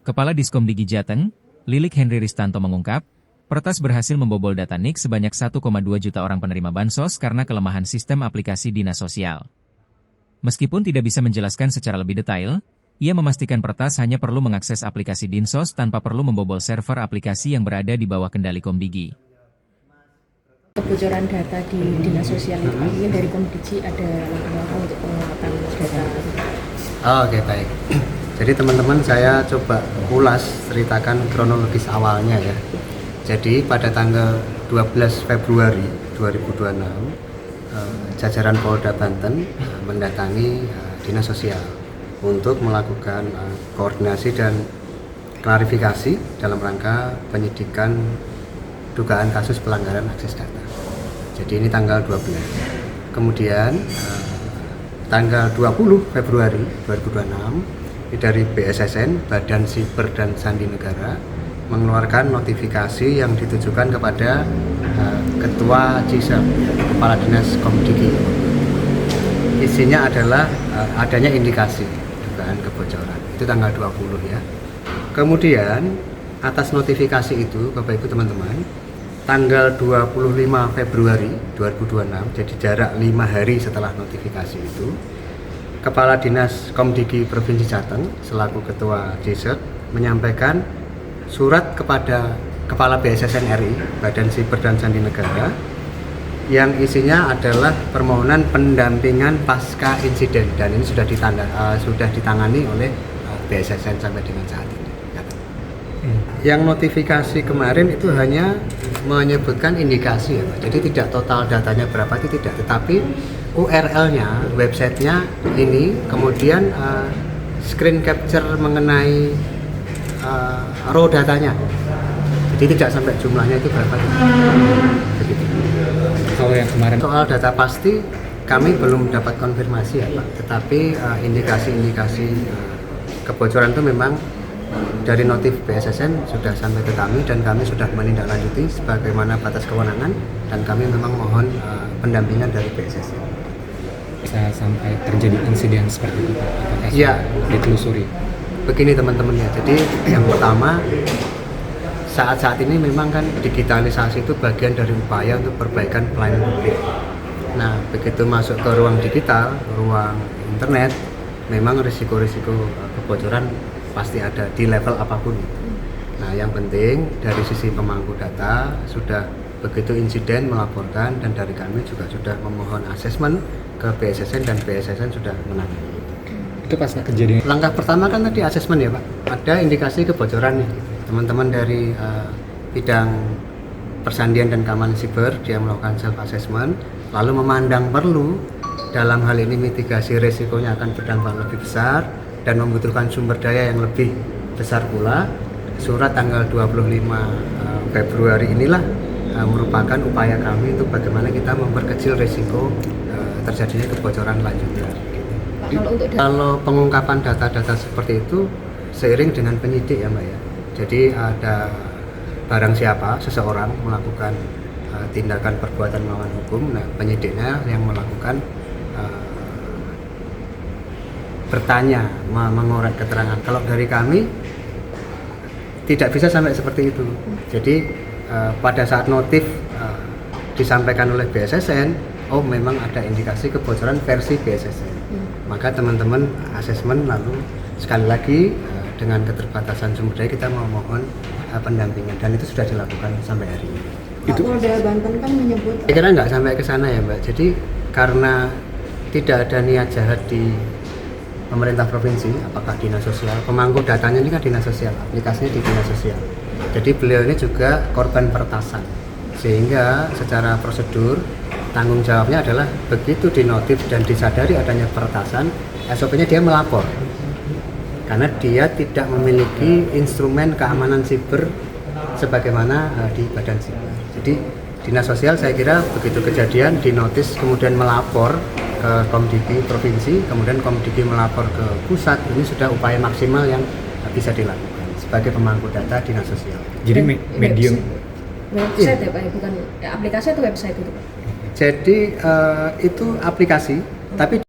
Kepala Diskomdigi Jateng, Lilik Henry Ristanto mengungkap, Pertas berhasil membobol data NIK sebanyak 1,2 juta orang penerima bansos karena kelemahan sistem aplikasi dinas sosial. Meskipun tidak bisa menjelaskan secara lebih detail, ia memastikan Pertas hanya perlu mengakses aplikasi Dinsos tanpa perlu membobol server aplikasi yang berada di bawah kendali Komdigi. Kebocoran data di dinas sosial itu mungkin dari Komdigi ada langkah-langkah untuk penguatan data. Oke, baik. Jadi teman-teman, saya coba ulas ceritakan kronologis awalnya ya. Jadi pada tanggal 12 Februari 2026, jajaran Polda Banten mendatangi dinas sosial untuk melakukan koordinasi dan klarifikasi dalam rangka penyidikan dugaan kasus pelanggaran akses data. Jadi ini tanggal 12. Kemudian tanggal 20 Februari 2026 dari BSSN, Badan Siber dan Sandi Negara, mengeluarkan notifikasi yang ditujukan kepada Ketua CISER, Kepala Dinas Komdigi. Isinya adalah adanya indikasi dugaan kebocoran. Itu tanggal 20 ya. Kemudian atas notifikasi itu, Bapak Ibu teman-teman, tanggal 25 Februari 2026, jadi jarak 5 hari setelah notifikasi itu, Kepala Dinas Komdigi Provinsi Jateng selaku Ketua CISER menyampaikan surat kepada Kepala BSSN RI, Badan Siber dan Sandi Negara, yang isinya adalah permohonan pendampingan pasca insiden, dan ini sudah ditangani oleh BSSN sampai dengan saat ini. Yang notifikasi kemarin itu hanya menyebutkan indikasi ya, Pak. Jadi tidak total datanya berapa itu tidak, tetapi URL-nya, websitenya ini, kemudian screen capture mengenai raw datanya. Jadi tidak sampai jumlahnya itu berapa. Begitu. Kalau yang kemarin Soal data pasti kami belum dapat konfirmasi ya Pak, tetapi indikasi-indikasi kebocoran itu memang dari notif BSSN sudah sampai ke kami dan kami sudah menindaklanjuti sebagaimana batas kewenangan, dan kami memang mohon pendampingan dari BSSN. bisa sampai terjadi insiden seperti itu, apakah Ya. sudah ditelusuri? Begini teman-teman ya, jadi yang pertama, saat-saat ini memang kan digitalisasi itu bagian dari upaya untuk perbaikan pelayanan publik. Nah, begitu masuk ke ruang digital, ruang internet, memang risiko-risiko kebocoran pasti ada di level apapun itu. Nah, yang penting dari sisi pemangku data sudah begitu insiden melaporkan, dan dari kami juga sudah memohon asesmen ke BSSN dan BSSN sudah menangani. Itu pas kejadian Langkah pertama kan tadi asesmen ya Pak, ada indikasi kebocoran nih. Teman-teman dari bidang persandian dan keamanan siber, dia melakukan self assessment, lalu memandang perlu dalam hal ini mitigasi resikonya akan berdampak lebih besar dan membutuhkan sumber daya yang lebih besar pula. Surat tanggal 25 Februari inilah merupakan upaya kami untuk bagaimana kita memperkecil resiko terjadinya kebocoran lanjutan. Kalau pengungkapan data-data seperti itu seiring dengan penyidik ya Mbak ya. Jadi ada barang siapa, seseorang melakukan tindakan perbuatan melawan hukum, nah penyidiknya yang melakukan bertanya, mengorek keterangan. Kalau dari kami tidak bisa sampai seperti itu. Jadi pada saat notif disampaikan oleh BSSN, oh memang ada indikasi kebocoran versi BSSN. Maka teman-teman asesmen, lalu sekali lagi dengan keterbatasan sumber daya kita memohon pendampingan, dan itu sudah dilakukan sampai hari ini. Itu Polda Banten kan menyebut Saya kira nggak sampai ke sana ya Mbak. Jadi karena tidak ada niat jahat di pemerintah provinsi, apakah dinas sosial, pemangku datanya ini kan dinas sosial, aplikasinya di dinas sosial. Jadi beliau ini juga korban peretasan, sehingga secara prosedur tanggung jawabnya adalah begitu dinotif dan disadari adanya peretasan, SOP-nya dia melapor. Karena dia tidak memiliki instrumen keamanan siber sebagaimana di Badan Siber. Jadi dinas sosial saya kira begitu kejadian dinotis kemudian melapor ke Komdigi provinsi, kemudian Komdigi melapor ke pusat, ini sudah upaya maksimal yang bisa dilakukan sebagai pemangku data dinas sosial. jadi medium website ya Pak, bukan aplikasi atau website itu Pak? Jadi itu aplikasi, tapi